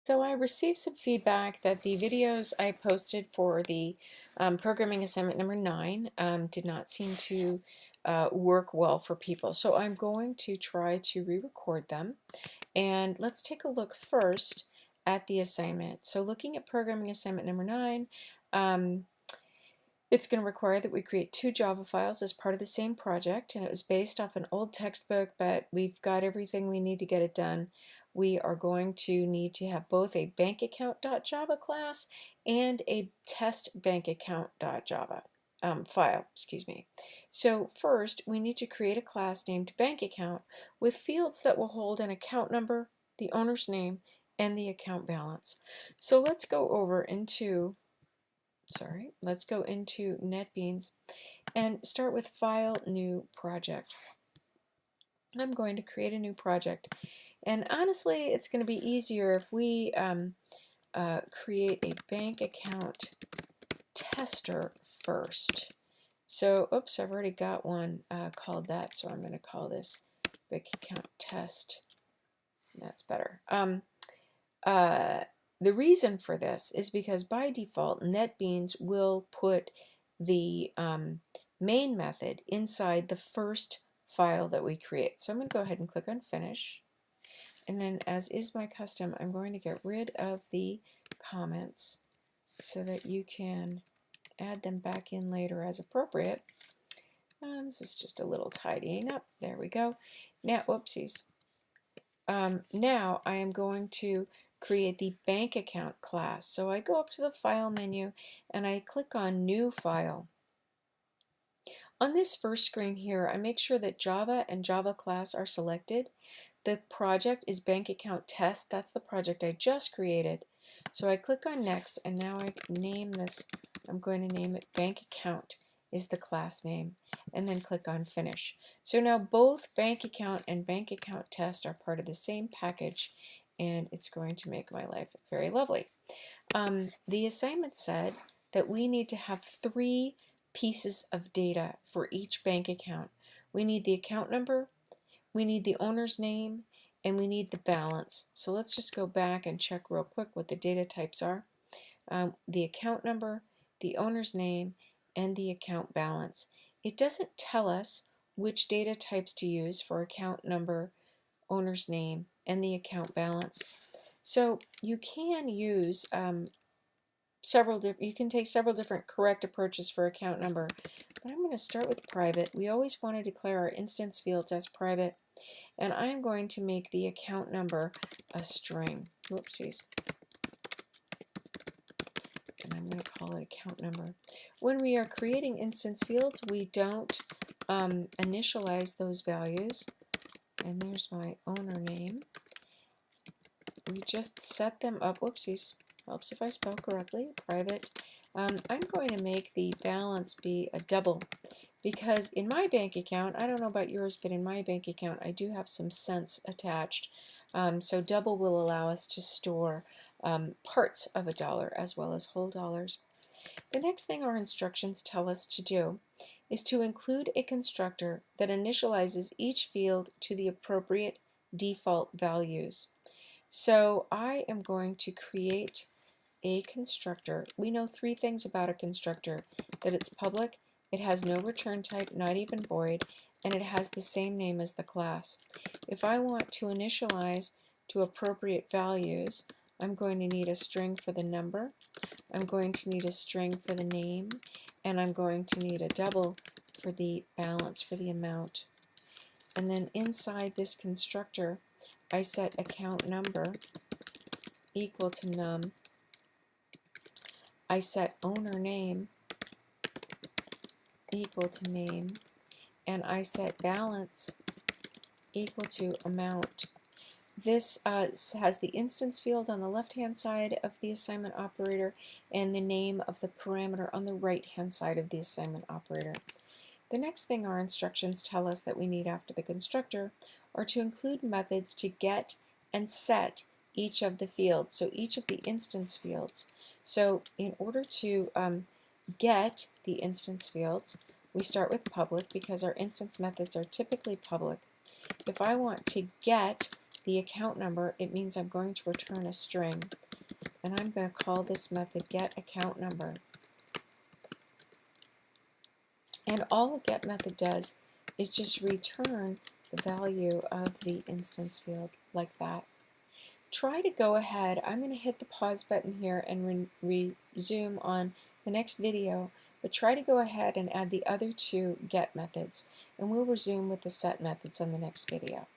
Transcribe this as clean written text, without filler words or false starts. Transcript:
So I received some feedback that the videos I posted for the programming assignment number 9 did not seem to work well for people. So I'm going to try to re-record them. And let's take a look first at the assignment. So looking at programming assignment number 9, um, it's going to require that we create 2 Java files as part of the same project, and it was based off an old textbook, but we've got everything we need to get it done. We are going to need to have both a bankaccount.java class and a testbankaccount.java file, excuse me. So first, we need to create a class named bankaccount with fields that will hold an account number, the owner's name, and the account balance. So let's go over into let's go into NetBeans and start with File, New Project. I'm going to create a new project, and honestly it's going to be easier if we create a bank account tester first. So, oops, I've already got one called that, so I'm going to call this bank account test. That's better. The reason for this is because by default NetBeans will put the main method inside the first file that we create. So I'm going to go ahead and click on Finish, and then, as is my custom, I'm going to get rid of the comments so that you can add them back in later as appropriate. This is just a little tidying up. There we go. Now, whoopsies. Now I am going to create the bank account class. So I go up to the File menu and I click on New File. On this first screen here, I make sure that Java and Java class are selected. The project is Bank Account Test. That's the project I just created. So I click on Next, and now I name this, I'm going to name it Bank Account is the class name, and then click on Finish. So now both Bank Account and Bank Account Test are part of the same package, and it's going to make my life very lovely. The assignment said that we need to have 3 pieces of data for each bank account. We need the account number, we need the owner's name, and we need the balance. So let's just go back and check real quick what the data types are. The account number, the owner's name, and the account balance. It doesn't tell us which data types to use for account number, owner's name, and the account balance. So you can use you can take several different correct approaches for account number, but I'm going to start with private. We always want to declare our instance fields as private, and I'm going to make the account number a string. Whoopsies. And I'm going to call it account number. When we are creating instance fields, we don't initialize those values. And there's my owner name. We just set them up. Whoopsies. Helps if I spell correctly. Private. I'm going to make the balance be a double, because in my bank account, I don't know about yours, but in my bank account I do have some cents attached. So double will allow us to store parts of a dollar as well as whole dollars. The next thing our instructions tell us to do is to include a constructor that initializes each field to the appropriate default values. So I am going to create a constructor. We know 3 things about a constructor: that it's public, it has no return type, not even void, and it has the same name as the class. If I want to initialize to appropriate values, I'm going to need a string for the number, I'm going to need a string for the name, and I'm going to need a double for the balance, for the amount. And then inside this constructor, I set account number equal to num. I set owner name equal to name, and I set balance equal to amount. This has the instance field on the left-hand side of the assignment operator and the name of the parameter on the right-hand side of the assignment operator. The next thing our instructions tell us that we need after the constructor are to include methods to get and set each of the fields, so each of the instance fields. So in order to get the instance fields, we start with public because our instance methods are typically public. If I want to get the account number, it means I'm going to return a string, and I'm going to call this method getAccountNumber. And all a get method does is just return the value of the instance field like that. Try to go ahead, I'm going to hit the pause button here and resume on the next video, but try to go ahead and add the other two get methods, and we'll resume with the set methods on the next video.